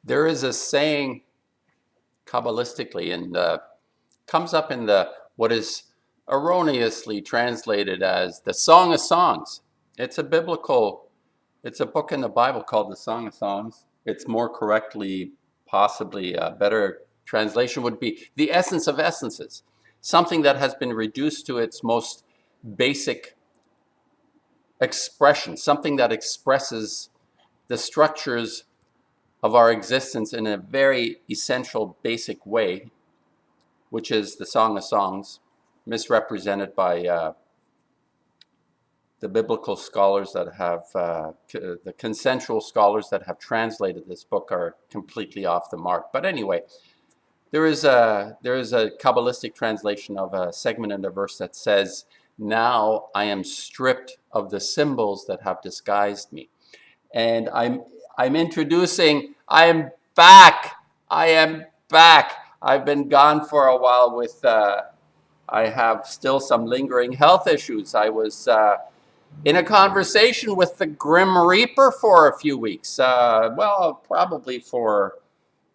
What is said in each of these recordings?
There is a saying Kabbalistically, and comes up in the what is erroneously translated as the Song of Songs. It's a biblical, it's a book in the Bible called the Song of Songs. It's more correctly, possibly a better translation would be the essence of essences, something that has been reduced to its most basic expression, something that expresses the structures of our existence in a very essential, basic way, which is the Song of Songs, misrepresented by the biblical scholars that have, the consensual scholars that have translated this book are completely off the mark. But anyway, there is a Kabbalistic translation of a segment in the verse that says, "Now I am stripped of the symbols that have disguised me." And I'm introducing, I am back. I am back. I've been gone for a while with I have still some lingering health issues. I was in a conversation with the Grim Reaper for a few weeks. Well, probably for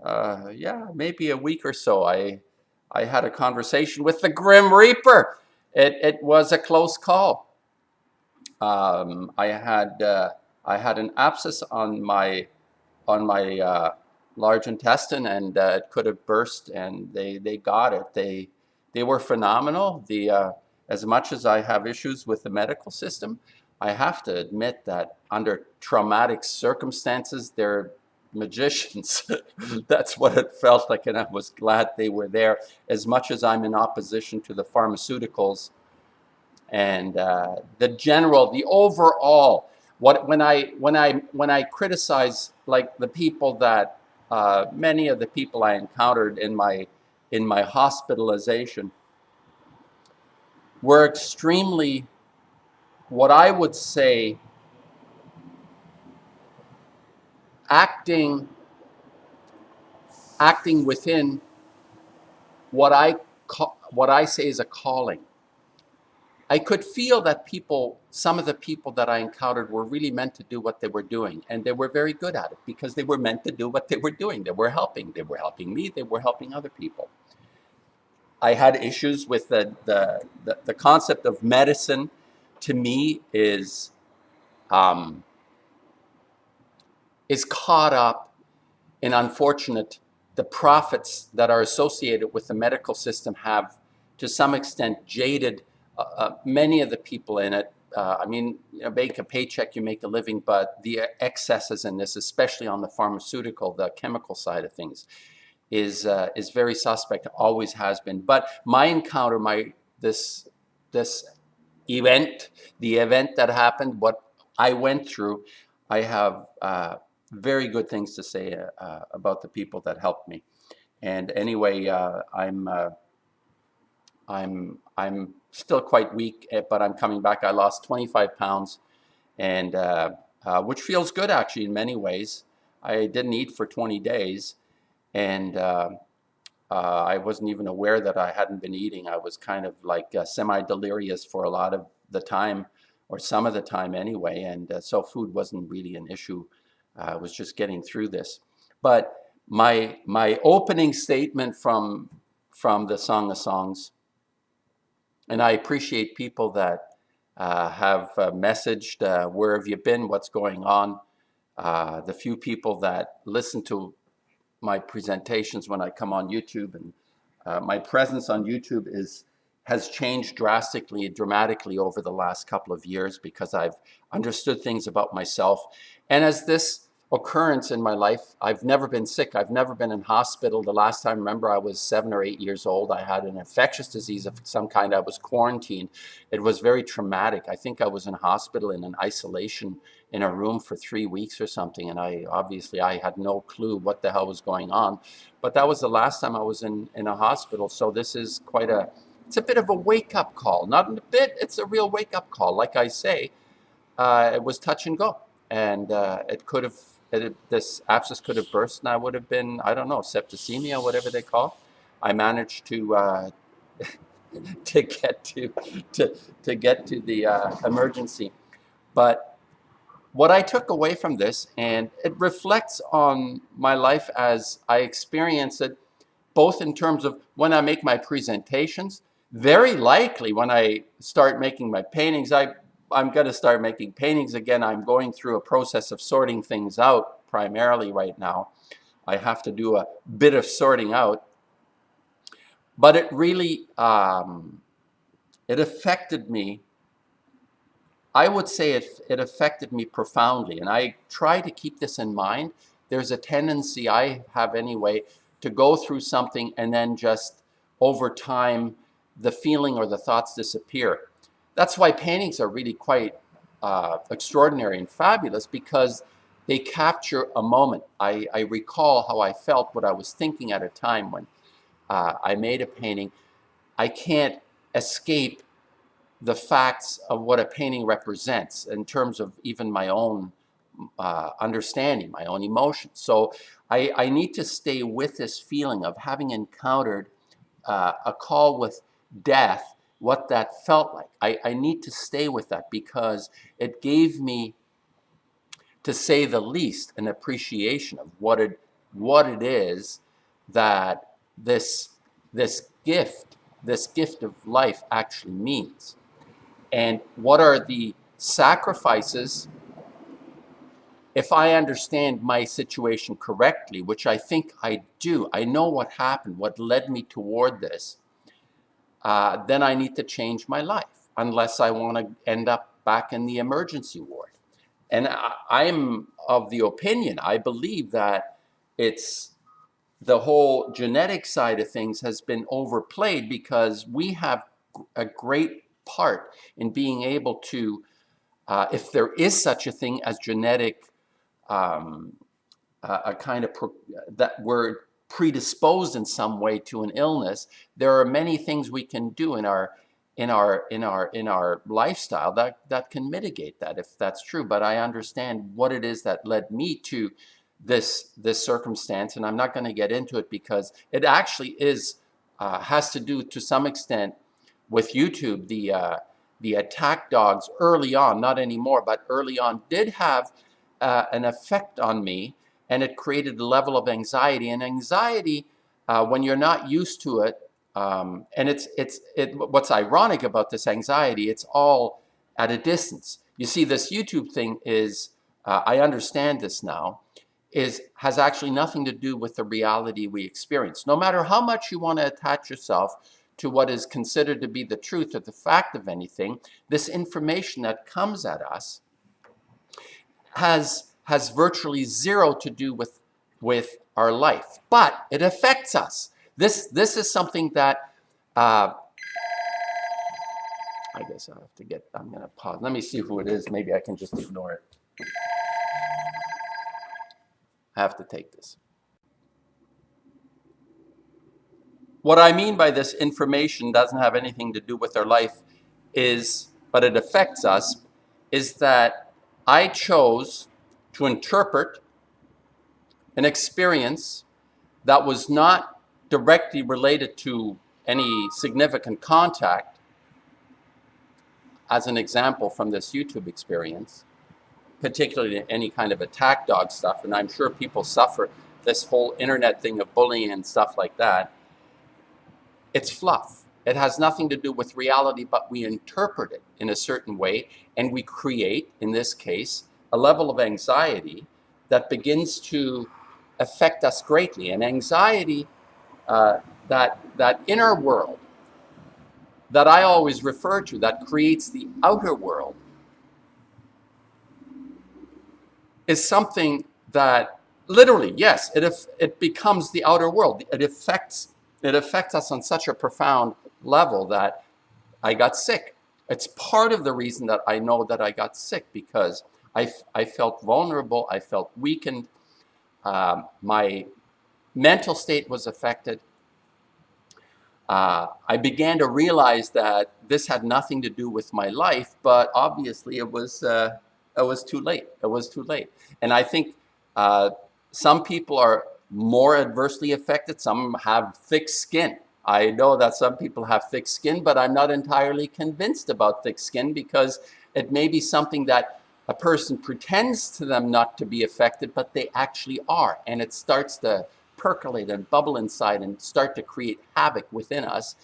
yeah, maybe a week or so. I had a conversation with the Grim Reaper. It was a close call. Um, I had uh, I had an abscess on my large intestine, and it could have burst, and they got it. They were phenomenal. As much as I have issues with the medical system, I have to admit that under traumatic circumstances, they're magicians. That's what it felt like, and I was glad they were there. As much as I'm in opposition to the pharmaceuticals and the overall, when I criticize like the people that many of the people I encountered in my hospitalization were extremely, what I would say, acting acting within what I say is a calling. I could feel that some of the people that I encountered were really meant to do what they were doing, and they were very good at it because they were meant to do what they were doing. They were helping. They were helping me. They were helping other people. I had issues with the concept of medicine. To me, um, is caught up in, unfortunate, the profits that are associated with the medical system have to some extent jaded many of the people in it. I mean, you make a paycheck, you make a living, but the excesses in this, especially on the pharmaceutical, the chemical side of things, is very suspect. Always has been. But my encounter, this this event, the event that happened, what I went through, I have very good things to say about the people that helped me. And anyway, I'm still quite weak, but I'm coming back. I lost 25 pounds, and which feels good actually in many ways. I didn't eat for 20 days, and I wasn't even aware that I hadn't been eating. I was kind of like semi-delirious for a lot of the time, or some of the time anyway, and so food wasn't really an issue. I was just getting through this. But my opening statement from the Song of Songs, and I appreciate people that have messaged, where have you been, what's going on. The few people that listen to my presentations when I come on YouTube, and my presence on YouTube has changed dramatically over the last couple of years because I've understood things about myself. And as this occurrence in my life, I've never been sick. I've never been in hospital. The last time, remember, I was 7 or 8 years old. I had an infectious disease of some kind. I was quarantined. It was very traumatic. I think I was in hospital in an isolation in a room for 3 weeks or something. And I had no clue what the hell was going on. But that was the last time I was in a hospital. So this is it's a bit of a wake-up call. Not a bit, it's a real wake-up call. Like I say, it was touch and go. And this abscess could have burst, and I would have been, I don't know, septicemia, whatever they call. I managed to get to get to the emergency. But what I took away from this, and it reflects on my life as I experience it, both in terms of when I make my presentations, very likely when I start making my paintings, I'm going to start making paintings again. I'm going through a process of sorting things out primarily right now. I have to do a bit of sorting out, but it really, it affected me. I would say it affected me profoundly, and I try to keep this in mind. There's a tendency I have anyway to go through something and then just over time the feeling or the thoughts disappear. That's why paintings are really quite extraordinary and fabulous, because they capture a moment. I recall how I felt, what I was thinking at a time when I made a painting. I can't escape the facts of what a painting represents in terms of even my own understanding, my own emotions. So I need to stay with this feeling of having encountered a call with death, what that felt like. I need to stay with that because it gave me, to say the least, an appreciation of what it is that this gift of life actually means. And what are the sacrifices, if I understand my situation correctly, which I think I do, I know what happened, what led me toward this, then I need to change my life, unless I want to end up back in the emergency ward. And I'm of the opinion, I believe that it's the whole genetic side of things has been overplayed, because we have a great part in being able to, if there is such a thing as genetic, um, a kind of that we're predisposed in some way to an illness, there are many things we can do in our lifestyle that can mitigate that, if that's true. But I understand what it is that led me to this circumstance, and I'm not going to get into it because it actually is has to do to some extent with YouTube. The attack dogs early on, not anymore, but early on, did have an effect on me, and it created a level of anxiety. And anxiety, when you're not used to it, and what's ironic about this anxiety, it's all at a distance. You see, this YouTube thing is, I understand this now, has actually nothing to do with the reality we experience. No matter how much you want to attach yourself to what is considered to be the truth or the fact of anything, this information that comes at us has virtually zero to do with our life, but it affects us. This is something that I guess I have to get. I'm going to pause. Let me see who it is. Maybe I can just ignore it. I have to take this. What I mean by this information doesn't have anything to do with our life, but it affects us, is that I chose to interpret an experience that was not directly related to any significant contact, as an example from this YouTube experience, particularly any kind of attack dog stuff, and I'm sure people suffer this whole internet thing of bullying and stuff like that. It's fluff. It has nothing to do with reality, but we interpret it in a certain way, and we create, in this case, a level of anxiety that begins to affect us greatly. And anxiety, that inner world that I always refer to, that creates the outer world, is something that literally, yes, it becomes the outer world. It affects us on such a profound level that I got sick. It's part of the reason that I know that I got sick, because I felt vulnerable, I felt weakened, my mental state was affected. I began to realize that this had nothing to do with my life, but obviously it was too late. It was too late. And I think some people are more adversely affected. Some have thick skin. I know that some people have thick skin, but I'm not entirely convinced about thick skin, because it may be something that a person pretends to them not to be affected, but they actually are. And it starts to percolate and bubble inside and start to create havoc within us,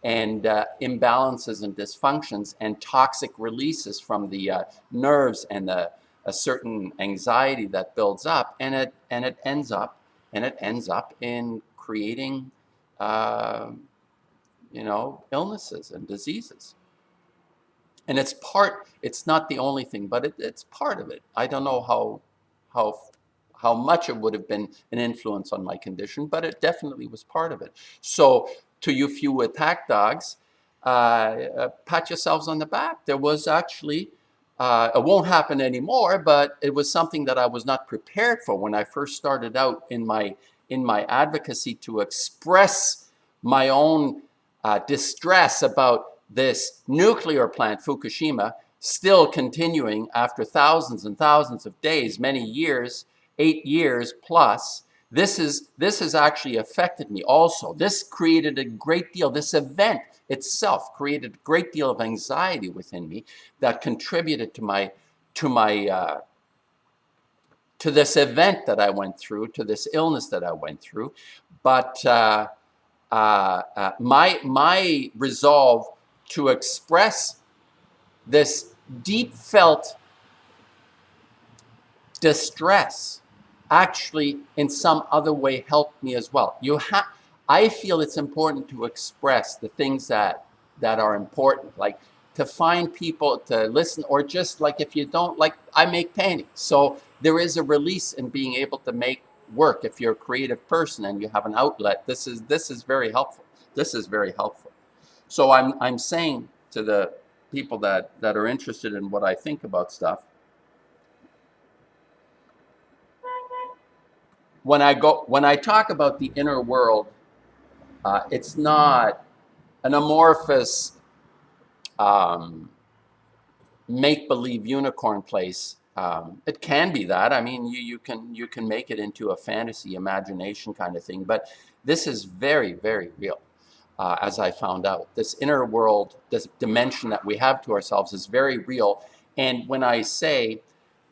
and imbalances and dysfunctions and toxic releases from the nerves and a certain anxiety that builds up, and it ends up in creating uh, illnesses and diseases. And it's not the only thing, but it's part of it. I don't know how how much it would have been an influence on my condition, but it definitely was part of it. So to you few attack dogs, pat yourselves on the back. There was actually, it won't happen anymore, but it was something that I was not prepared for when I first started out in my advocacy to express my own distress about this nuclear plant, Fukushima, still continuing after thousands and thousands of days, many years, 8 years plus. This has actually affected me also. This created a great deal, this event itself created a great deal of anxiety within me that contributed to this event that I went through, to this illness that I went through. But my resolve to express this deep felt distress actually in some other way helped me as well. I feel it's important to express the things that are important, like to find people to listen, or just like if you don't like, I make paintings. So there is a release in being able to make work. If you're a creative person and you have an outlet, this is very helpful. This is very helpful. So I'm saying to the people that are interested in what I think about stuff, when I talk about the inner world, it's not an amorphous make-believe unicorn place. It can be that. I mean, you can make it into a fantasy imagination kind of thing, but this is very, very real. As I found out, this inner world, this dimension that we have to ourselves is very real. And when I say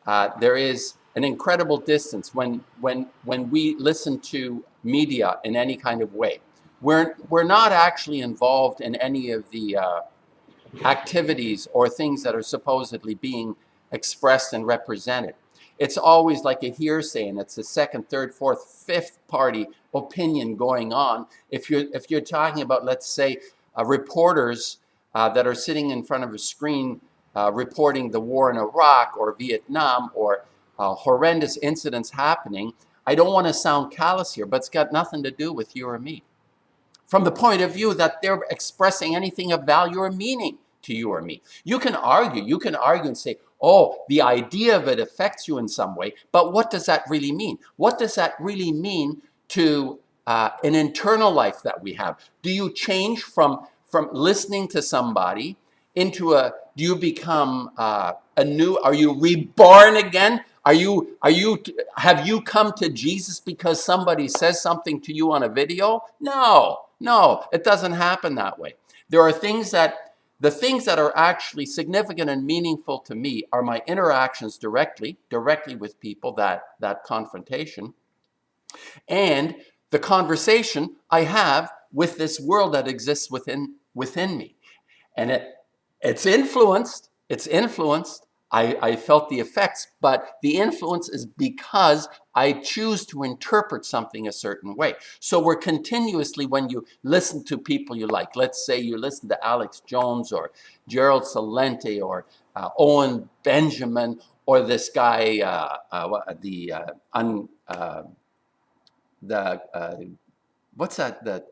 there is an incredible distance when we listen to media in any kind of way, we're not actually involved in any of the activities or things that are supposedly being expressed and represented. It's always like a hearsay, and it's a second, third, fourth, fifth party opinion going on. If you're talking about, let's say, reporters that are sitting in front of a screen reporting the war in Iraq or Vietnam, or horrendous incidents happening, I don't want to sound callous here, but it's got nothing to do with you or me, from the point of view that they're expressing anything of value or meaning to you or me. You can argue and say, oh, the idea of it affects you in some way, but what does that really mean? What does that really mean to an internal life that we have? Do you change from listening to somebody into do you become are you reborn again? Have you come to Jesus because somebody says something to you on a video? No, it doesn't happen that way. There are the things that are actually significant and meaningful to me are my interactions directly with people, that confrontation, and the conversation I have with this world that exists within me. And it's influenced. I felt the effects, but the influence is because I choose to interpret something a certain way. So we're continuously, when you listen to people you like, let's say you listen to Alex Jones or Gerald Salente or Owen Benjamin, or this guy, what's that?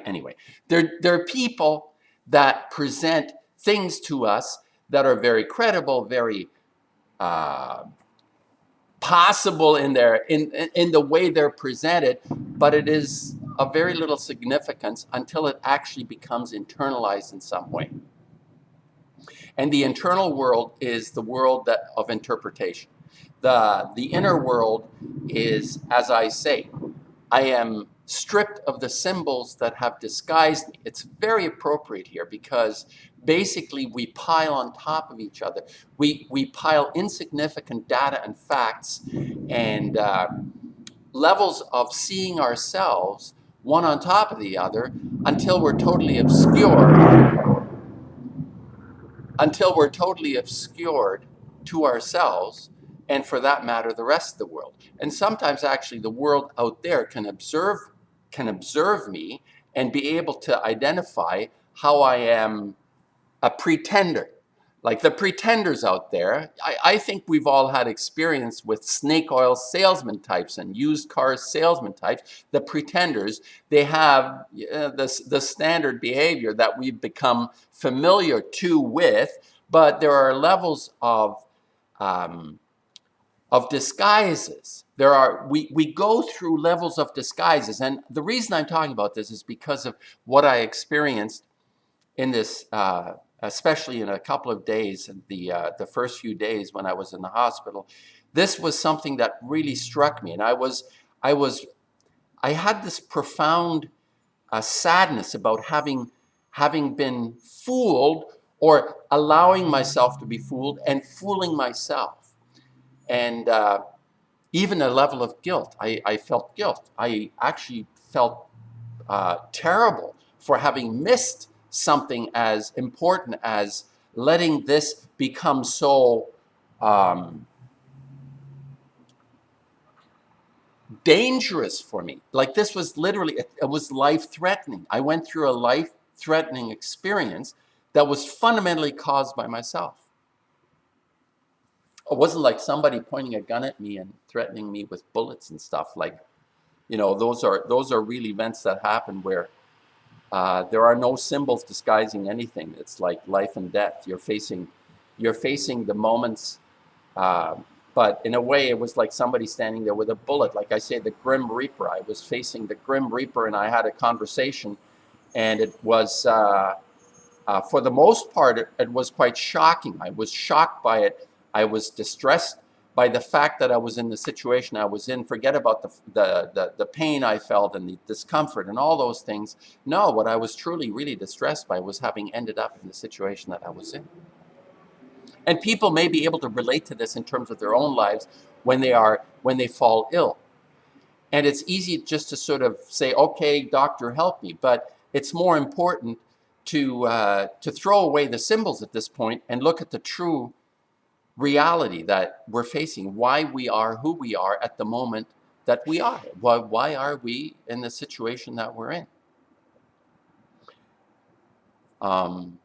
Anyway, there are people that present things to us that are very credible, very possible in the way they're presented, but it is of very little significance until it actually becomes internalized in some way. And the internal world is the world of interpretation. The inner world is, as I say, I am stripped of the symbols that have disguised me. It's very appropriate here because basically we pile on top of each other. We pile insignificant data and facts and levels of seeing ourselves one on top of the other until we're totally obscured to ourselves, and for that matter the rest of the world. And sometimes actually the world out there can observe me and be able to identify how I am a pretender. Like the pretenders out there, I think we've all had experience with snake oil salesman types and used car salesman types. The pretenders, they have the standard behavior that we've become familiar with, but there are levels of disguises. We go through levels of disguises, and the reason I'm talking about this is because of what I experienced in this, especially in a couple of days, the first few days when I was in the hospital. This was something that really struck me, and I had this profound sadness about having been fooled, or allowing myself to be fooled and fooling myself, and even a level of guilt. I felt guilt. I actually felt terrible for having missed something as important as letting this become so dangerous for me. Like this was literally, it was life-threatening. I went through a life-threatening experience that was fundamentally caused by myself. It wasn't like somebody pointing a gun at me and threatening me with bullets and stuff. Like, those are real events that happen where there are no symbols disguising anything. It's like life and death. You're facing the moments, but in a way, it was like somebody standing there with a bullet. Like I say, the Grim Reaper. I was facing the Grim Reaper, and I had a conversation, and it was, for the most part, it was quite shocking. I was shocked by it. I was distressed by the fact that I was in the situation I was in. Forget about the pain I felt and the discomfort and all those things. No, what I was truly, really distressed by was having ended up in the situation that I was in. And people may be able to relate to this in terms of their own lives when they fall ill. And it's easy just to sort of say, okay, doctor, help me. But it's more important to throw away the symbols at this point and look at the true reality that we're facing, why we are who we are at the moment that we are. Why are we in the situation that we're in? And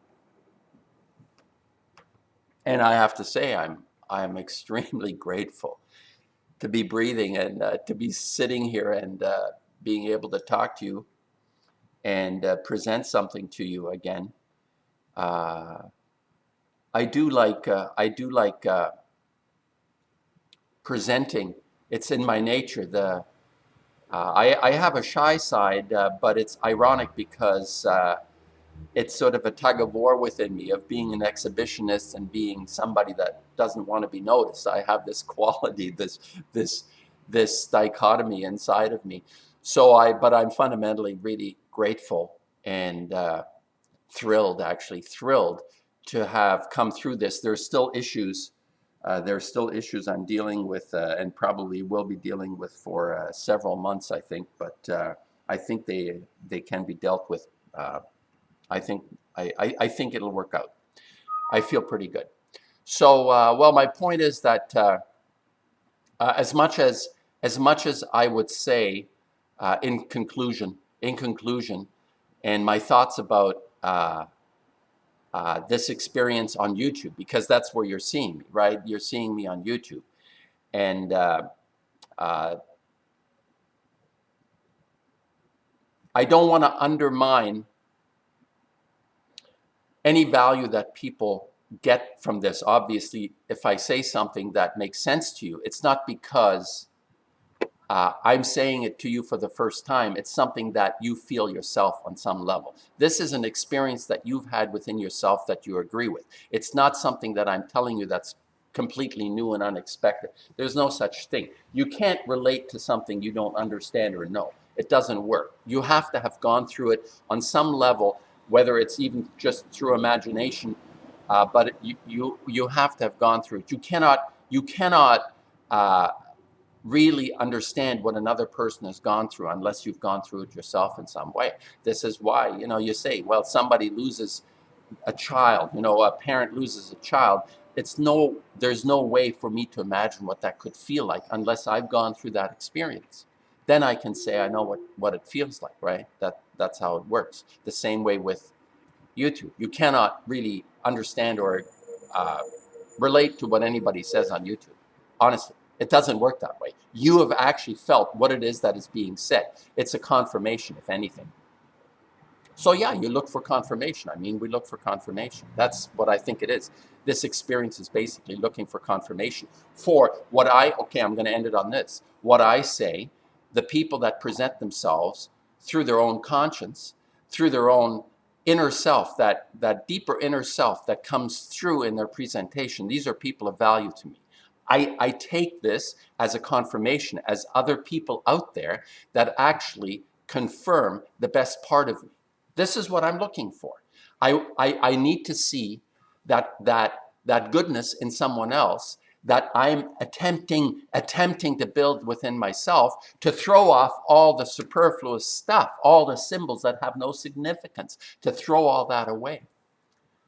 I have to say, I'm extremely grateful to be breathing and to be sitting here and being able to talk to you and present something to you again. I do like presenting. It's in my nature. I have a shy side, but it's ironic because it's sort of a tug of war within me of being an exhibitionist and being somebody that doesn't want to be noticed. I have this quality, this dichotomy inside of me. But I'm fundamentally really grateful and thrilled to have come through this. There's still issues. I'm dealing with and probably will be dealing with for several months, I think. But I think they can be dealt with. I think it'll work out. I feel pretty good. So, well, my point is that as much as I would say, in conclusion, and my thoughts about this experience on YouTube, because that's where you're seeing me, right? You're seeing me on YouTube, and I don't want to undermine any value that people get from this. Obviously, if I say something that makes sense to you, it's not because I'm saying it to you for the first time. It's something that you feel yourself on some level. This is an experience that you've had within yourself that you agree with. It's not something that I'm telling you that's completely new and unexpected. There's no such thing. You can't relate to something you don't understand or know. It doesn't work. You have to have gone through it on some level whether it's even just through imagination, but you have to have gone through it. You cannot really understand what another person has gone through unless you've gone through it yourself in some way. This is why, you say, well, somebody loses a child, a parent loses a child. There's no way for me to imagine what that could feel like unless I've gone through that experience. Then I can say I know what it feels like, right? That's how it works. The same way with YouTube. You cannot really understand or uh, relate to what anybody says on YouTube. Honestly, it doesn't work that way. You have actually felt what it is that is being said. It's a confirmation, if anything. So yeah, you look for confirmation. I mean, we look for confirmation. That's what I think it is. This experience is basically looking for confirmation for okay, I'm going to end it on this. What I say, the people that present themselves through their own conscience, through their own inner self, that deeper inner self that comes through in their presentation, these are people of value to me. I take this as a confirmation, as other people out there that actually confirm the best part of me. This is what I'm looking for. I need to see that goodness in someone else that I'm attempting to build within myself, to throw off all the superfluous stuff, all the symbols that have no significance, to throw all that away.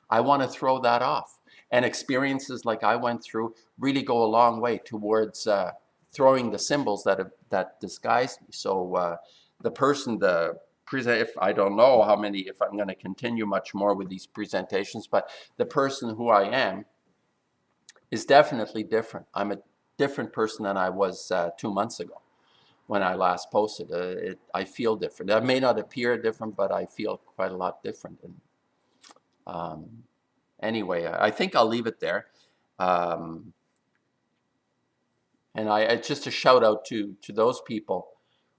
I want to throw that off. And experiences like I went through really go a long way towards throwing the symbols that disguise me. So if I don't know if I'm going to continue much more with these presentations, but the person who I am is definitely different. I'm a different person than I was 2 months ago when I last posted. I feel different. I may not appear different, but I feel quite a lot different. And anyway, I think I'll leave it there. And it's just a shout out to those people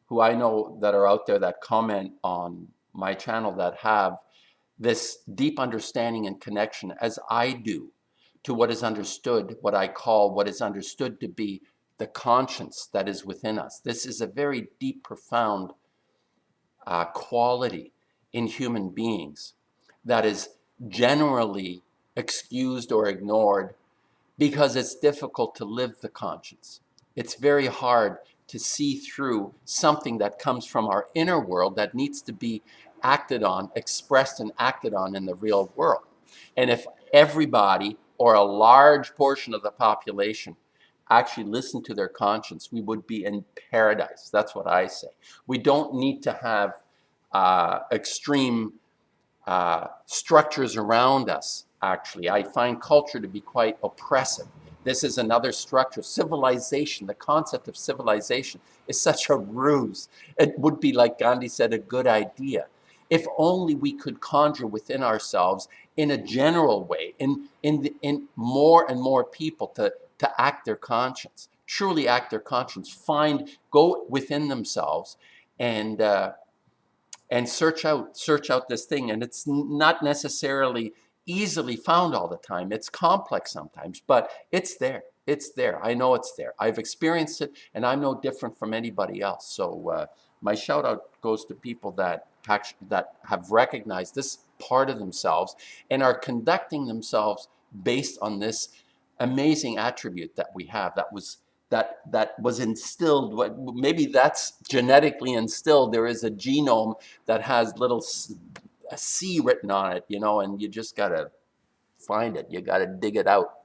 who I know that are out there that comment on my channel that have this deep understanding and connection, as I do, to what is understood, what is understood to be the conscience that is within us. This is a very deep, profound quality in human beings that is generally excused or ignored because it's difficult to live the conscience. It's very hard to see through something that comes from our inner world that needs to be acted on, expressed and acted on in the real world. And if everybody or a large portion of the population actually listened to their conscience, we would be in paradise. That's what I say. We don't need to have extreme structures around us, actually. I find culture to be quite oppressive. This is another structure. Civilization, the concept of civilization is such a ruse. It would be, like Gandhi said, a good idea. If only we could conjure within ourselves in a general way, in more and more people to act their conscience, truly act their conscience, go within themselves and search out this thing. And it's not necessarily easily found all the time. It's complex sometimes, but it's there. It's there. I know it's there. I've experienced it, and I'm no different from anybody else. So my shout out goes to people that have recognized this part of themselves and are conducting themselves based on this amazing attribute that we have that was instilled. Maybe that's genetically instilled. There is a genome that has a C written on it, and you just gotta find it. You gotta dig it out.